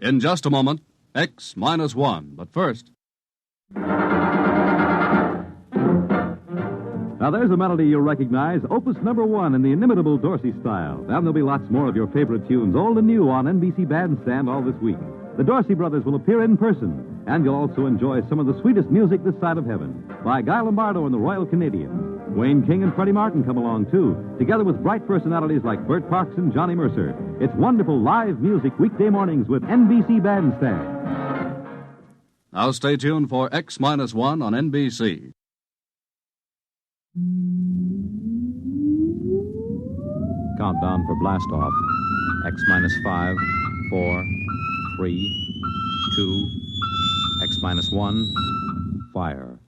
In just a moment, X minus 1. But first... Now, there's a melody you'll recognize, opus number 1 in the inimitable Dorsey style. Then there'll be lots more of your favorite tunes, old and new, on NBC Bandstand all this week. The Dorsey brothers will appear in person, and you'll also enjoy some of the sweetest music this side of heaven by Guy Lombardo and the Royal Canadians. Wayne King and Freddie Martin come along, too, together with bright personalities like Bert Parks and Johnny Mercer. It's wonderful live music weekday mornings with NBC Bandstand. Now stay tuned for X minus 1 on NBC. Countdown for blast off. X minus 5, 4, 3, 2, X minus 1, fire.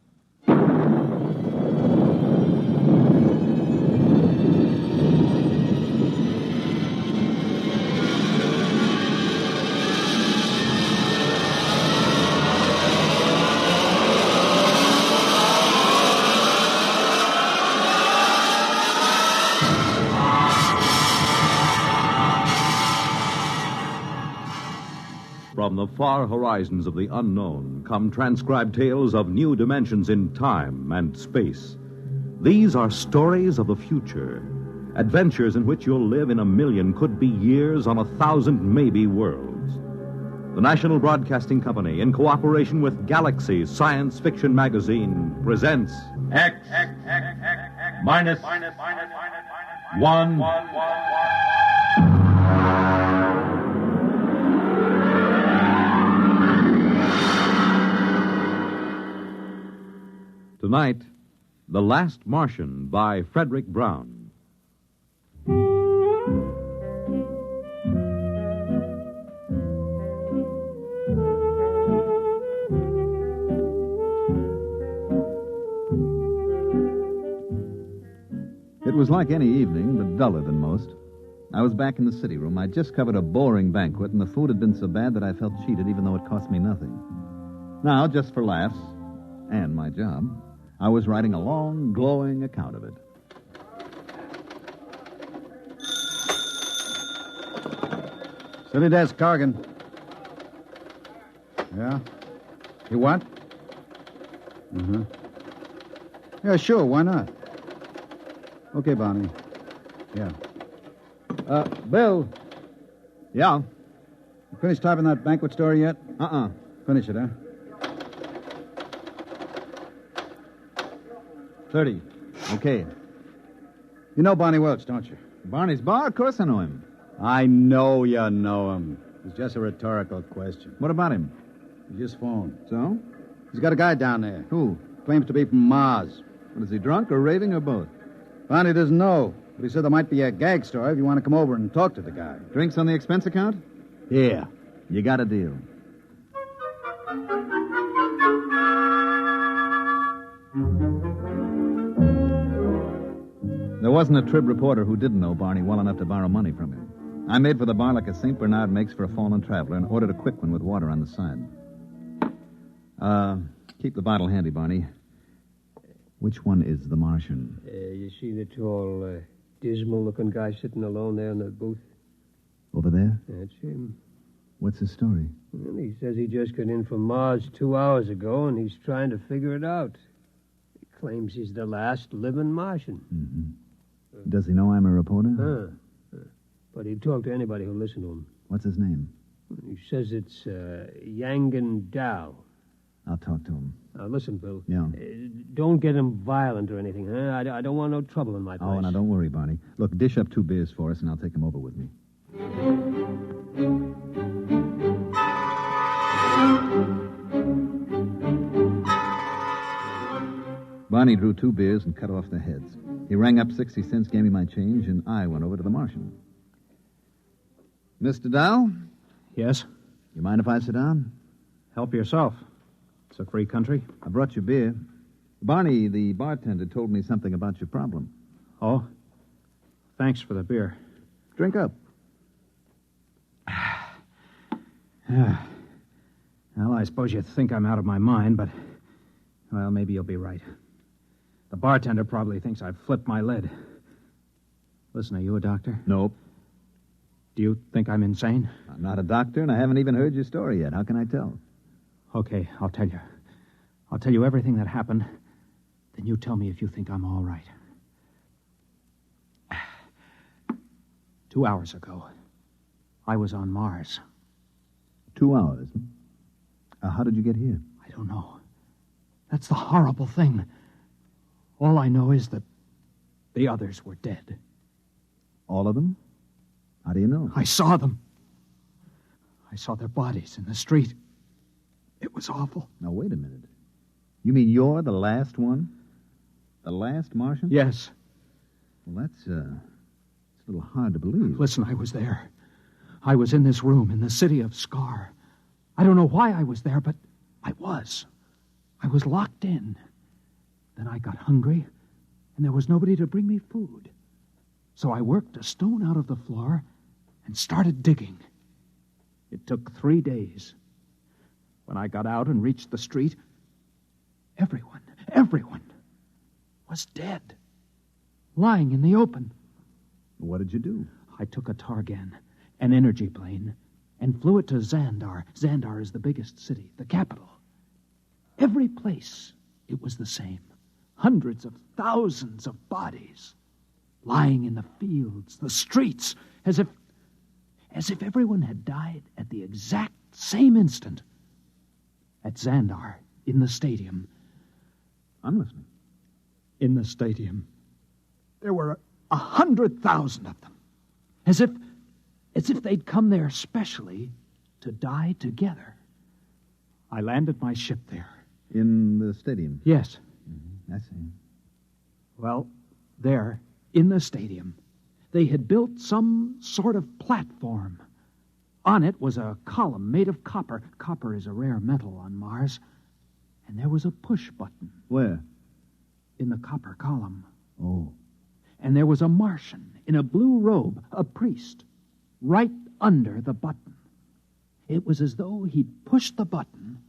From the far horizons of the unknown come transcribed tales of new dimensions in time and space. These are stories of the future, adventures in which you'll live in a million, could be years, on 1,000 maybe worlds. The National Broadcasting Company, in cooperation with Galaxy Science Fiction Magazine, presents X minus 1. Tonight, The Last Martian by Frederick Brown. It was like any evening, but duller than most. I was back in the city room. I'd just covered a boring banquet, and the food had been so bad that I felt cheated, even though it cost me nothing. Now, just for laughs, and my job, I was writing a long, glowing account of it. City desk, Corrigan. Yeah? You what? Mm-hmm. Yeah, sure, why not? Okay, Bonnie. Yeah. Bill. Yeah? You finished typing that banquet story yet? Finish it, huh? 30. Okay. You know Barney Welch, don't you? Barney's bar? Of course I know him. I know you know him. It's just a rhetorical question. What about him? He just phoned. So? He's got a guy down there. Who? Claims to be from Mars. What, is he drunk or raving or both? Barney doesn't know, but he said there might be a gag story if you want to come over and talk to the guy. Drinks on the expense account? Yeah. You got a deal. There wasn't a Trib reporter who didn't know Barney well enough to borrow money from him. I made for the bar like a St. Bernard makes for a fallen traveler and ordered a quick one with water on the side. Keep the bottle handy, Barney. Which one is the Martian? You see the tall, dismal-looking guy sitting alone there in the booth? Over there? That's him. What's his story? Well, he says he just got in from Mars 2 hours ago, and he's trying to figure it out. He claims he's the last living Martian. Mm-hmm. Does he know I'm a reporter? But he'd talk to anybody who'll listen to him. What's his name? He says it's Yangan Dao. I'll talk to him. Now, listen, Bill. Yeah. Don't get him violent or anything, huh? I don't want no trouble in my place. Oh, now don't worry, Barney. Look, dish up 2 beers for us, and I'll take him over with me. Barney drew 2 beers and cut off the heads. He rang up 60 cents, gave me my change, and I went over to the Martian. Mr. Dow? Yes? You mind if I sit down? Help yourself. It's a free country. I brought you beer. Barney, the bartender, told me something about your problem. Oh? Thanks for the beer. Drink up. Well, I suppose you think I'm out of my mind, but... Well, maybe you'll be right. The bartender probably thinks I've flipped my lid. Listen, are you a doctor? Nope. Do you think I'm insane? I'm not a doctor, and I haven't even heard your story yet. How can I tell? Okay, I'll tell you. I'll tell you everything that happened. Then you tell me if you think I'm all right. 2 hours ago, I was on Mars. 2 hours? How did you get here? I don't know. That's the horrible thing. All I know is that the others were dead. All of them? How do you know? I saw them. I saw their bodies in the street. It was awful. Now, wait a minute. You mean you're the last one? The last Martian? Yes. Well, it's a little hard to believe. Listen, I was there. I was in this room in the city of Scar. I don't know why I was there, but I was. I was locked in. Then I got hungry, and there was nobody to bring me food. So I worked a stone out of the floor and started digging. It took 3 days. When I got out and reached the street, everyone was dead, lying in the open. What did you do? I took a Targan, an energy plane, and flew it to Xandar. Xandar is the biggest city, the capital. Every place, it was the same. Hundreds of thousands of bodies lying in the fields, the streets, as if everyone had died at the exact same instant. At Xandar, in the stadium. I'm listening. In the stadium, there were 100,000 of them. As if they'd come there specially to die together. I landed my ship there. In the stadium? Yes. I see. Well, there, in the stadium, they had built some sort of platform. On it was a column made of copper. Copper is a rare metal on Mars. And there was a push button. Where? In the copper column. Oh. And there was a Martian in a blue robe, a priest, right under the button. It was as though he'd pushed the button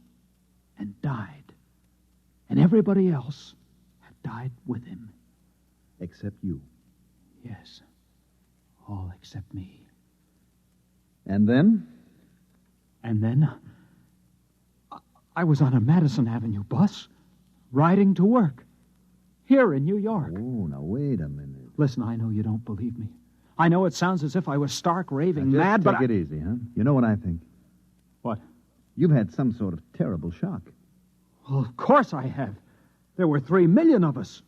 and died. And everybody else had died with him. Except you. Yes. All except me. And then? And then I was on a Madison Avenue bus, riding to work, here in New York. Oh, now wait a minute. Listen, I know you don't believe me. I know it sounds as if I was stark raving Now, mad, but take it easy, huh? You know what I think? What? You've had some sort of terrible shock. Well, of course I have. There were 3 million of us,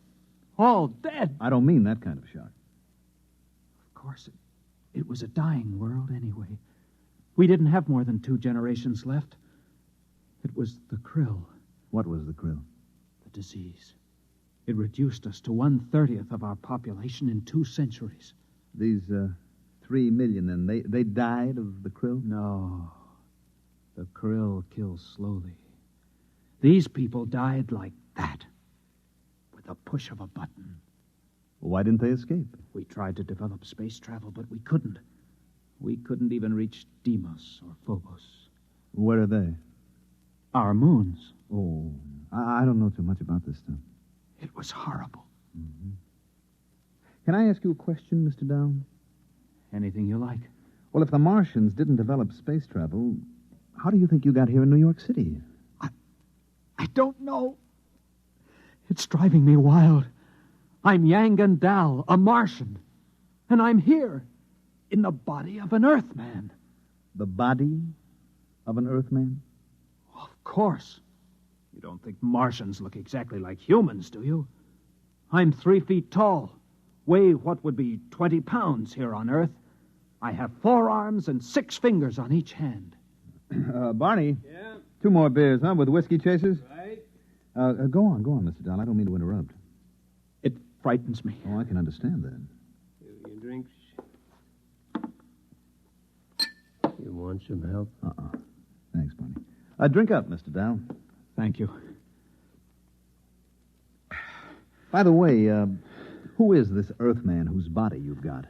all dead. I don't mean that kind of shock. Of course, it was a dying world anyway. We didn't have more than 2 generations left. It was the krill. What was the krill? The disease. It reduced us to 1/30 of our population in 2 centuries. These 3 million, then, they died of the krill? No. The krill kills slowly. These people died like that, with a push of a button. Why didn't they escape? We tried to develop space travel, but we couldn't. We couldn't even reach Deimos or Phobos. Where are they? Our moons. Oh, I don't know too much about this stuff. It was horrible. Mm-hmm. Can I ask you a question, Mr. Down? Anything you like. Well, if the Martians didn't develop space travel, how do you think you got here in New York City? I don't know. It's driving me wild. I'm Yangan Dal, a Martian. And I'm here, in the body of an Earthman. The body of an Earthman? Of course. You don't think Martians look exactly like humans, do you? I'm 3 feet tall, weigh what would be 20 pounds here on Earth. I have 4 arms and 6 fingers on each hand. Barney? Yeah? 2 more beers, huh, with whiskey chasers? Right? Go on, Mr. Dahl. I don't mean to interrupt. It frightens me. Oh, I can understand that. Here are your drinks. You want some help? Thanks, Barney. Drink up, Mr. Dow. Thank you. By the way, who is this Earthman whose body you've got?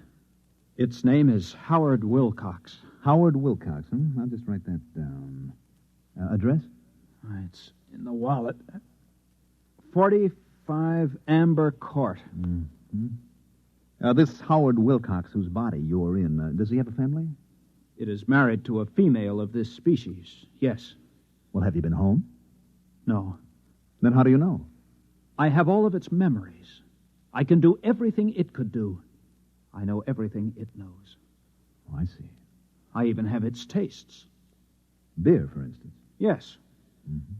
Its name is Howard Wilcox. Howard Wilcox, huh? I'll just write that down. Address? It's in the wallet. 45 Amber Court. Mm-hmm. This Howard Wilcox, whose body you're in, does he have a family? It is married to a female of this species, yes. Well, have you been home? No. Then how do you know? I have all of its memories. I can do everything it could do. I know everything it knows. Oh, I see. I even have its tastes. Beer, for instance. Yes. Mm-hmm.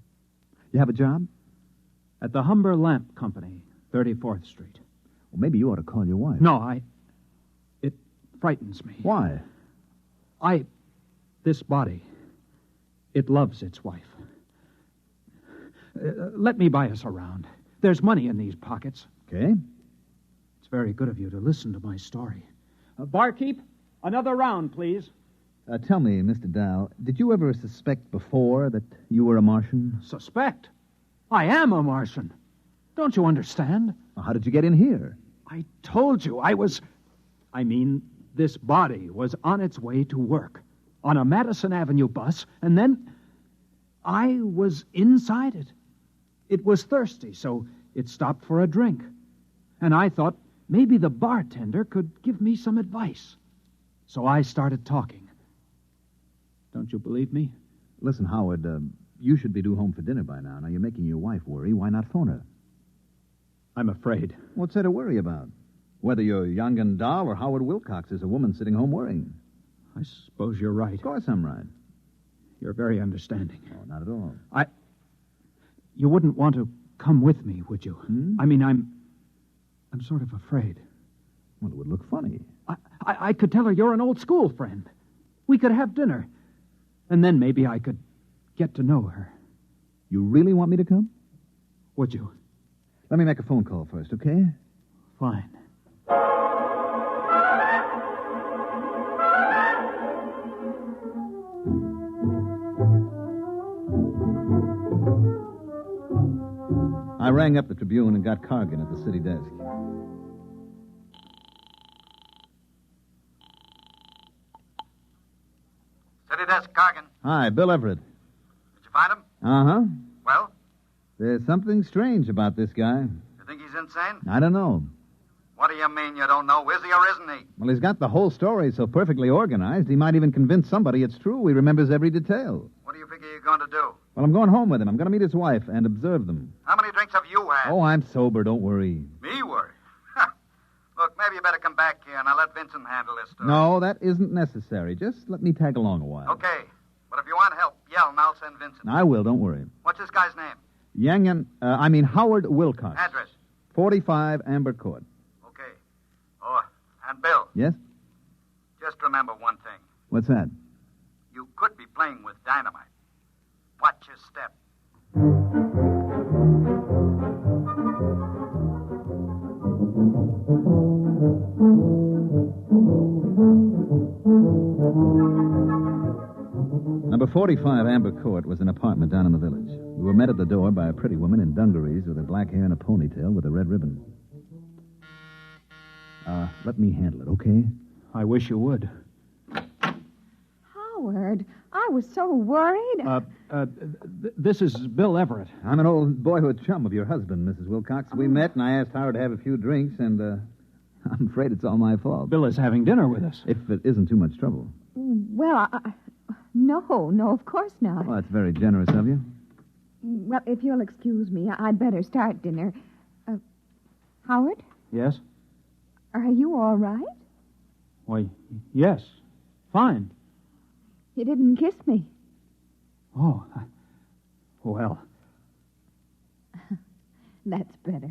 You have a job? At the Humber Lamp Company, 34th Street. Well, maybe you ought to call your wife. No, It frightens me. Why? This body, it loves its wife. Let me buy us a round. There's money in these pockets. Okay. It's very good of you to listen to my story. Barkeep, another round, please. Tell me, Mr. Dow, did you ever suspect before that you were a Martian? Suspect? I am a Martian. Don't you understand? Well, how did you get in here? I told you this body was on its way to work on a Madison Avenue bus, and then I was inside it. It was thirsty, so it stopped for a drink. And I thought maybe the bartender could give me some advice. So I started talking. Don't you believe me? Listen, Howard, you should be due home for dinner by now. Now, you're making your wife worry. Why not phone her? I'm afraid. What's there to worry about? Whether you're young and dull or Howard Wilcox is a woman sitting home worrying. I suppose you're right. Of course I'm right. You're very understanding. Oh, not at all. You wouldn't want to come with me, would you? I'm sort of afraid. Well, it would look funny. I could tell her you're an old school friend. We could have dinner. And then maybe I could get to know her. You really want me to come? Would you? Let me make a phone call first, okay? Fine. I rang up the Tribune and got Cargan at the city desk. City desk, Cargan. Hi, Bill Everett. Did you find him? Uh-huh. Well, There's something strange about this guy. you think he's insane? I don't know. What do you mean you don't know? Is he or isn't he? Well, he's got the whole story so perfectly organized, he might even convince somebody it's true. He remembers every detail. What do you figure you're going to do? Well, I'm going home with him. I'm going to meet his wife and observe them. How many drinks have you had? Oh, I'm sober. Don't worry. Me worry. Look, maybe you better come back here and I'll let Vincent handle this stuff. No, that isn't necessary. Just let me tag along a while. Okay. But if you want help, yell and I'll send Vincent. I will. Don't worry. What's this guy's name? Howard Wilcox. Address. 45 Amber Court. Okay. Oh, and Bill, Yes? just remember one thing. What's that? You could be playing with dynamite. Watch your step. Number 45 Amber Court was an apartment down in the village. We were met at the door by a pretty woman in dungarees with her black hair and a ponytail with a red ribbon. Let me handle it, okay? I wish you would. Howard, I was so worried. This is Bill Everett. I'm an old boyhood chum of your husband, Mrs. Wilcox. We met, and I asked Howard to have a few drinks, and I'm afraid it's all my fault. Bill is having dinner with us. If it isn't too much trouble. Well, no, of course not. Well, that's very generous of you. Well, if you'll excuse me, I'd better start dinner. Howard, Yes? are you all right? Why, yes. Fine. You didn't kiss me. Oh, well. That's better.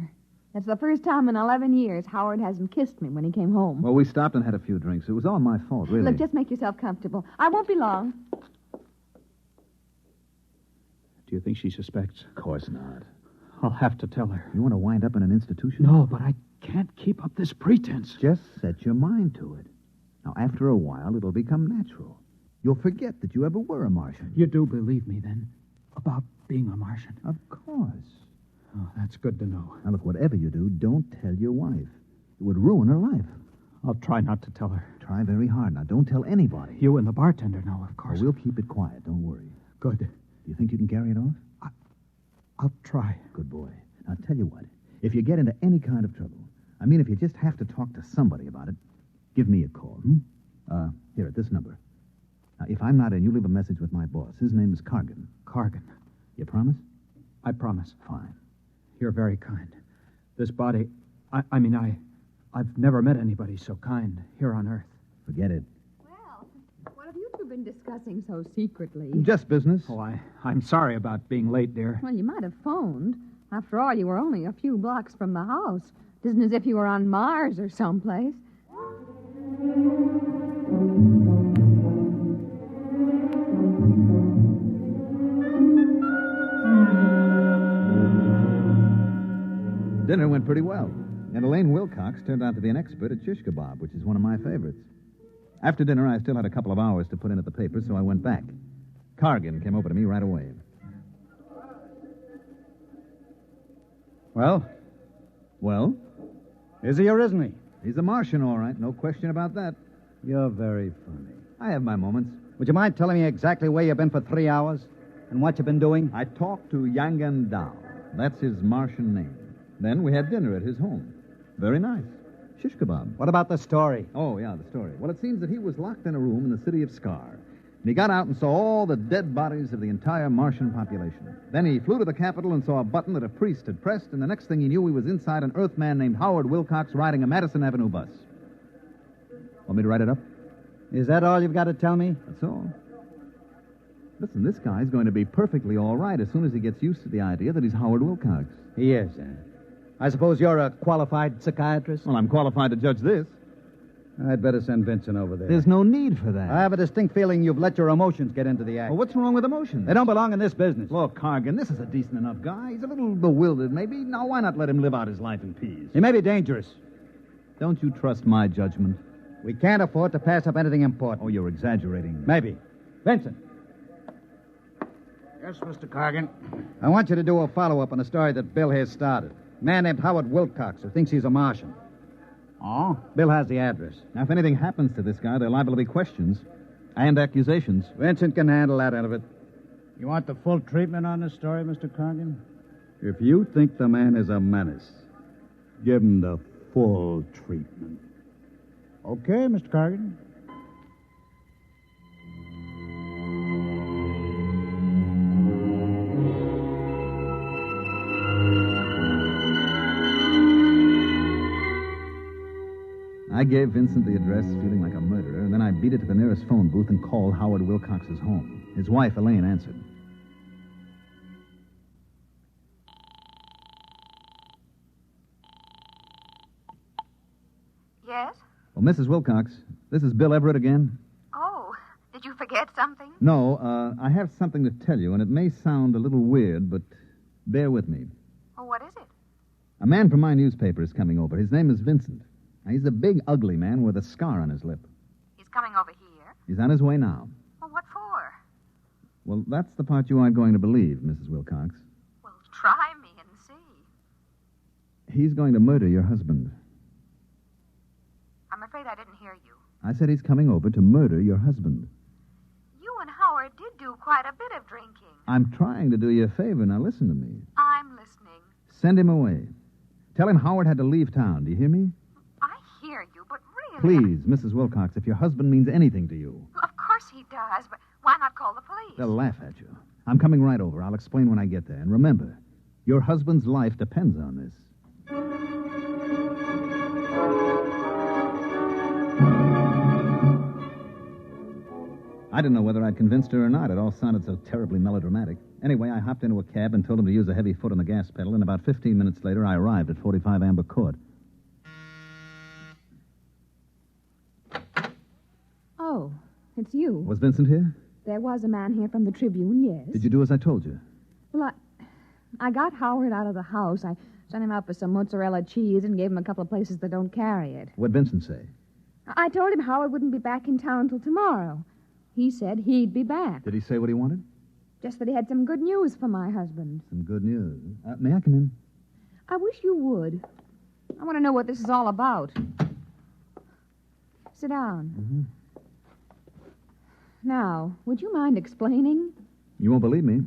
That's the first time in 11 years Howard hasn't kissed me when he came home. Well, we stopped and had a few drinks. It was all my fault, really. Look, just make yourself comfortable. I won't be long. Do you think she suspects? Of course not. I'll have to tell her. You want to wind up in an institution? No, but I can't keep up this pretense. Just set your mind to it. Now, after a while, it'll become natural. You'll forget that you ever were a Martian. You do believe me, then, about being a Martian? Of course. Oh, that's good to know. Now, look, whatever you do, don't tell your wife. It would ruin her life. I'll try not to tell her. Try very hard. Now, don't tell anybody. You and the bartender know, of course. We'll keep it quiet. Don't worry. Good. Do you think you can carry it off? I'll try. Good boy. Now, tell you what. If you get into any kind of trouble, I mean, if you just have to talk to somebody about it, give me a call, Here, at this number. Now, if I'm not in, you leave a message with my boss. His name is Cargan. Cargan. You promise? I promise. Fine. You're very kind. This body... I've never met anybody so kind here on Earth. Forget it. Well, what have you two been discussing so secretly? Just business. Oh, I'm sorry about being late, dear. Well, you might have phoned. After all, you were only a few blocks from the house. It isn't as if you were on Mars or someplace. Dinner went pretty well, and Elaine Wilcox turned out to be an expert at shish kebab, which is one of my favorites. After dinner, I still had a couple of hours to put in at the paper, so I went back. Cargan came over to me right away. Well? Well? Is he or isn't he? He's a Martian, all right. No question about that. You're very funny. I have my moments. Would you mind telling me exactly where you've been for 3 hours? And what you've been doing? I talked to Yangan Dao. That's his Martian name. Then we had dinner at his home. Very nice. Shish kebab. What about the story? Oh, yeah, the story. Well, it seems that he was locked in a room in the city of Scar. And he got out and saw all the dead bodies of the entire Martian population. Then he flew to the capital and saw a button that a priest had pressed, and the next thing he knew, he was inside an Earthman named Howard Wilcox riding a Madison Avenue bus. Want me to write it up? Is that all you've got to tell me? That's all. Listen, this guy's going to be perfectly all right as soon as he gets used to the idea that he's Howard Wilcox. He is, I suppose you're a qualified psychiatrist? Well, I'm qualified to judge this. I'd better send Vincent over there. There's no need for that. I have a distinct feeling you've let your emotions get into the act. Well, what's wrong with emotions? They don't belong in this business. Look, Cargan, this is a decent enough guy. He's a little bewildered, maybe. Now, why not let him live out his life in peace? He may be dangerous. Don't you trust my judgment? We can't afford to pass up anything important. Oh, you're exaggerating. Maybe. Vincent. Yes, Mr. Cargan. I want you to do a follow-up on a story that Bill has started. A man named Howard Wilcox who thinks he's a Martian. Oh? Bill has the address. Now, if anything happens to this guy, there are liable to be questions and accusations. Vincent can handle that end of it. You want the full treatment on this story, Mr. Cargan? If you think the man is a menace, give him the full treatment. Okay, Mr. Cargan. I gave Vincent the address, feeling like a murderer, and then I beat it to the nearest phone booth and called Howard Wilcox's home. His wife, Elaine, answered. Yes? Well, Mrs. Wilcox, this is Bill Everett again. Oh, did you forget something? No, I have something to tell you, and it may sound a little weird, but bear with me. Oh, what is it? A man from my newspaper is coming over. His name is Vincent. Now, he's a big, ugly man with a scar on his lip. He's coming over here? He's on his way now. Well, what for? Well, that's the part you aren't going to believe, Mrs. Wilcox. Well, try me and see. He's going to murder your husband. I'm afraid I didn't hear you. I said he's coming over to murder your husband. You and Howard did do quite a bit of drinking. I'm trying to do you a favor. Now, listen to me. I'm listening. Send him away. Tell him Howard had to leave town. Do you hear me? I hear you, but really... Please, Mrs. Wilcox, if your husband means anything to you. Well, of course he does, but why not call the police? They'll laugh at you. I'm coming right over. I'll explain when I get there. And remember, your husband's life depends on this. I didn't know whether I'd convinced her or not. It all sounded so terribly melodramatic. Anyway, I hopped into a cab and told him to use a heavy foot on the gas pedal, and about 15 minutes later, I arrived at 45 Amber Court. Oh, it's you. Was Vincent here? There was a man here from the Tribune, yes. Did you do as I told you? Well, I got Howard out of the house. I sent him out for some mozzarella cheese and gave him a couple of places that don't carry it. What'd Vincent say? I told him Howard wouldn't be back in town till tomorrow. He said he'd be back. Did he say what he wanted? Just that he had some good news for my husband. Some good news. May I come in? I wish you would. I want to know what this is all about. Sit down. Mm-hmm. Now, would you mind explaining? You won't believe me.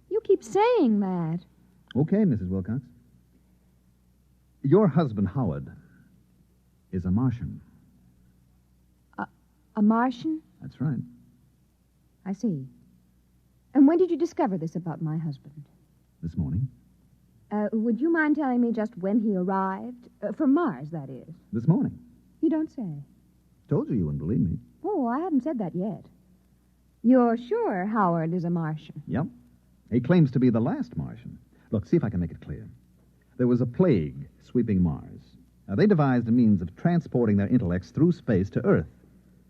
You keep saying that. Okay, Mrs. Wilcox. Your husband, Howard, is a Martian. A Martian? That's right. I see. And when did you discover this about my husband? This morning. Would you mind telling me just when he arrived? From Mars, that is. This morning. You don't say. Told you wouldn't believe me. Oh, I haven't said that yet. You're sure Howard is a Martian? Yep. He claims to be the last Martian. Look, see if I can make it clear. There was a plague sweeping Mars. Now, they devised a means of transporting their intellects through space to Earth.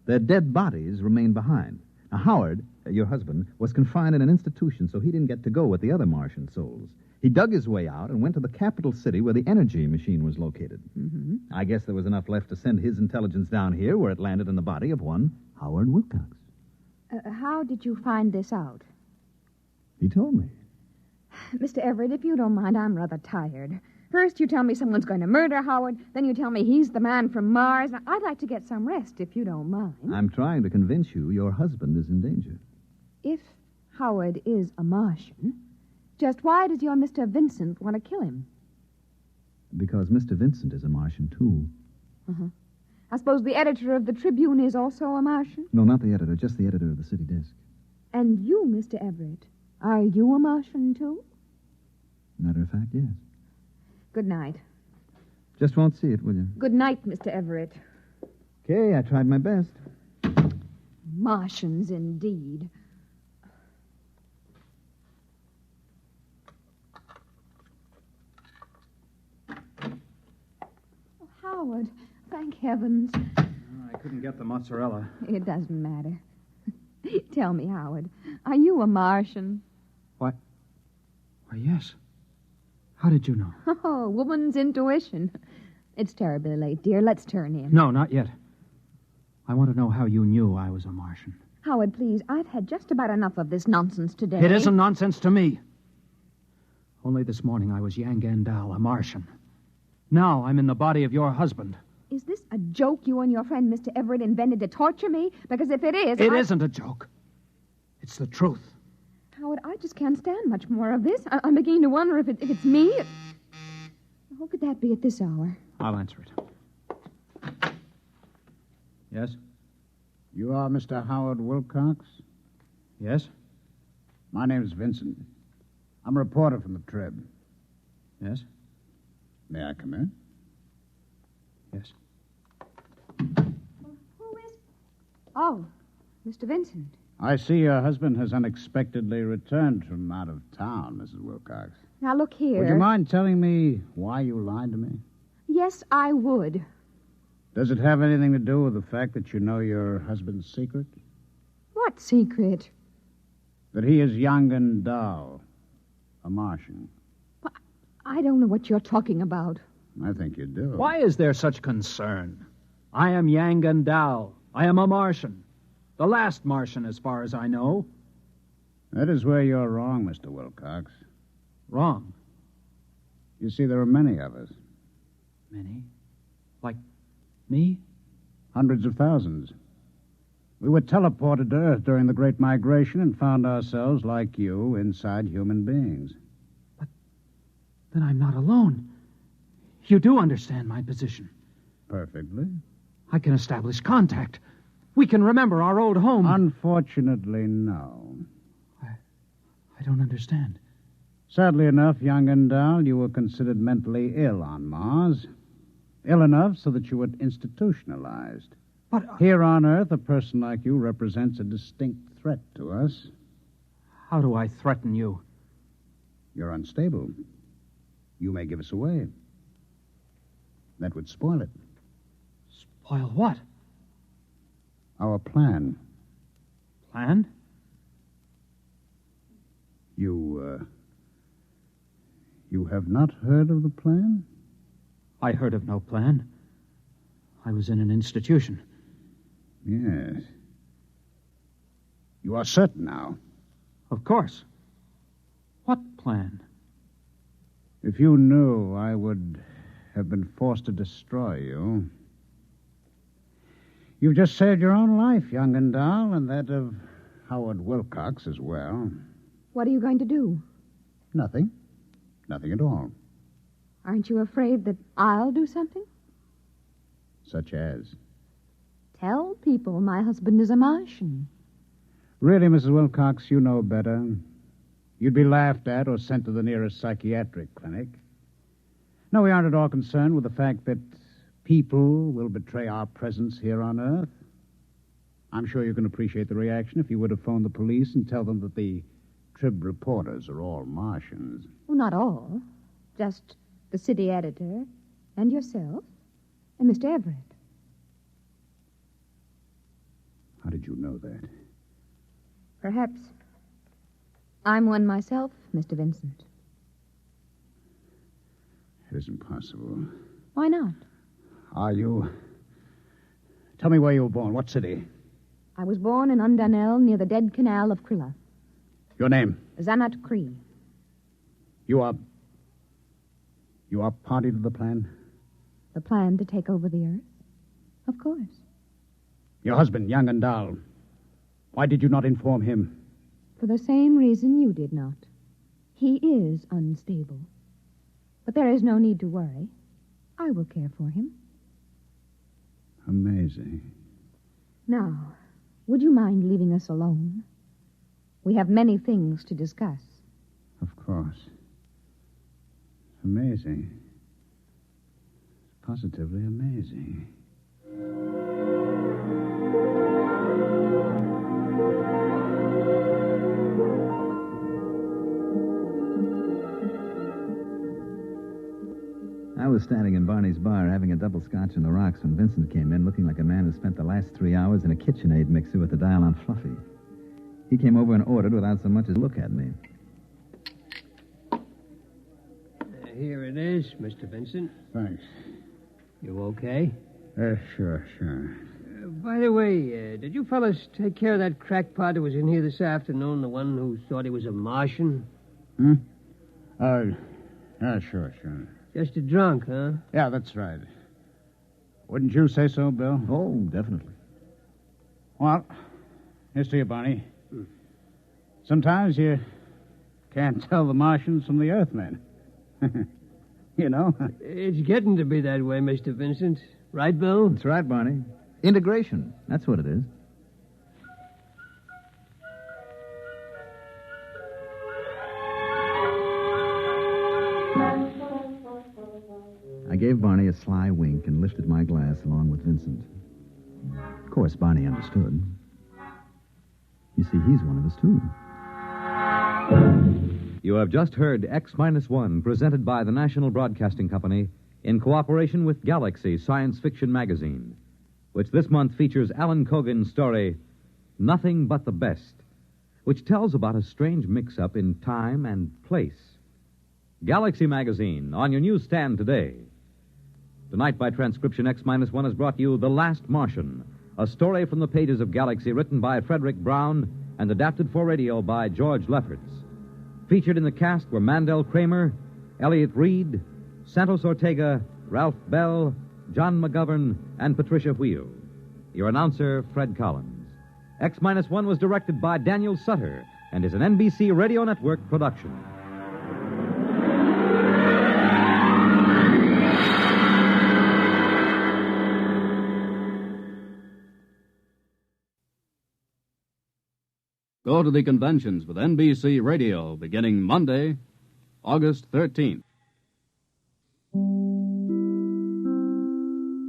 Their dead bodies remained behind. Now, Howard, your husband, was confined in an institution, so he didn't get to go with the other Martian souls. He dug his way out and went to the capital city where the energy machine was located. Mm-hmm. I guess there was enough left to send his intelligence down here, where it landed in the body of one Howard Wilcox. How did you find this out? He told me. Mr. Everett, if you don't mind, I'm rather tired. First you tell me someone's going to murder Howard, then you tell me he's the man from Mars. Now, I'd like to get some rest, if you don't mind. I'm trying to convince you your husband is in danger. If Howard is a Martian, just why does your Mr. Vincent want to kill him? Because Mr. Vincent is a Martian, too. Uh-huh. I suppose the editor of the Tribune is also a Martian? No, not the editor, just the editor of the City Desk. And you, Mr. Everett, are you a Martian, too? Matter of fact, yes. Good night. Just won't see it, will you? Good night, Mr. Everett. Okay, I tried my best. Martians, indeed. Oh, Howard, thank heavens. I couldn't get the mozzarella. It doesn't matter. Tell me, Howard, are you a Martian? Why, yes. How did you know? Oh, woman's intuition. It's terribly late, dear. Let's turn in. No, not yet. I want to know how you knew I was a Martian. Howard, please, I've had just about enough of this nonsense today. It isn't nonsense to me. Only this morning I was Yang Gandal, a Martian. Now I'm in the body of your husband. Is this a joke you and your friend Mr. Everett invented to torture me? Because if it is... It isn't a joke. It's the truth. Howard, I just can't stand much more of this. I'm beginning to wonder if it's me. Who could that be at this hour? I'll answer it. Yes? You are Mr. Howard Wilcox? Yes? My name's Vincent. I'm a reporter from the Trib. Yes? May I come in? Yes. Who is... Oh, Mr. Vincent. I see your husband has unexpectedly returned from out of town, Mrs. Wilcox. Now, look here. Would you mind telling me why you lied to me? Yes, I would. Does it have anything to do with the fact that you know your husband's secret? What secret? That he is young and dull, a Martian. Well, I don't know what you're talking about. I think you do. Why is there such concern? I am Yang Gandal. I am a Martian. The last Martian, as far as I know. That is where you're wrong, Mr. Wilcox. Wrong. You see, there are many of us. Many? Like me? Hundreds of thousands. We were teleported to Earth during the Great Migration and found ourselves, like you, inside human beings. But then I'm not alone. You do understand my position. Perfectly. I can establish contact. We can remember our old home. Unfortunately, no. I don't understand. Sadly enough, young and dull, you were considered mentally ill on Mars. Ill enough so that you were institutionalized. But here on Earth, a person like you represents a distinct threat to us. How do I threaten you? You're unstable. You may give us away. That would spoil it. Spoil what? Our plan. Plan? You have not heard of the plan? I heard of no plan. I was in an institution. Yes. You are certain now? Of course. What plan? If you knew, I would have been forced to destroy you. You've just saved your own life, young and dull, and that of Howard Wilcox as well. What are you going to do? Nothing. Nothing at all. Aren't you afraid that I'll do something? Such as? Tell people my husband is a Martian. Really, Mrs. Wilcox, you know better. You'd be laughed at or sent to the nearest psychiatric clinic. No, we aren't at all concerned with the fact that people will betray our presence here on Earth. I'm sure you can appreciate the reaction if you were to phone the police and tell them that the Trib reporters are all Martians. Well, not all. Just the city editor and yourself and Mr. Everett. How did you know that? Perhaps I'm one myself, Mr. Vincent. It isn't possible. Why not? Are you? Tell me where you were born. What city? I was born in Undanel near the dead canal of Krilla. Your name? Zanat Cree. You are party to the plan? The plan to take over the Earth? Of course. Your husband, Young and Dahl. Why did you not inform him? For the same reason you did not. He is unstable. But there is no need to worry. I will care for him. Amazing. Now, would you mind leaving us alone? We have many things to discuss. Of course. Amazing. Positively amazing. I was standing in Barney's bar having a double scotch on the rocks when Vincent came in looking like a man who spent the last 3 hours in a KitchenAid mixer with the dial on Fluffy. He came over and ordered without so much as a look at me. Here it is, Mr. Vincent. Thanks. You okay? Sure. By the way, did you fellas take care of that crackpot who was in here this afternoon, the one who thought he was a Martian? Sure. Just a drunk, huh? Yeah, that's right. Wouldn't you say so, Bill? Oh, definitely. Well, here's to you, Barney. Sometimes you can't tell the Martians from the Earthmen. You know? It's getting to be that way, Mr. Vincent. Right, Bill? That's right, Barney. Integration. That's what it is. I gave Barney a sly wink and lifted my glass along with Vincent. Of course, Barney understood. You see, he's one of us, too. You have just heard X-1, presented by the National Broadcasting Company in cooperation with Galaxy Science Fiction Magazine, which this month features Alan Cogan's story, Nothing But the Best, which tells about a strange mix-up in time and place. Galaxy Magazine, on your newsstand today. Tonight, by transcription, X-1 has brought you The Last Martian, a story from the pages of Galaxy written by Frederick Brown and adapted for radio by George Lefferts. Featured in the cast were Mandel Kramer, Elliot Reed, Santos Ortega, Ralph Bell, John McGovern, and Patricia Wheel. Your announcer, Fred Collins. X-1 was directed by Daniel Sutter and is an NBC Radio Network production. Go to the conventions with NBC Radio beginning Monday, August 13th.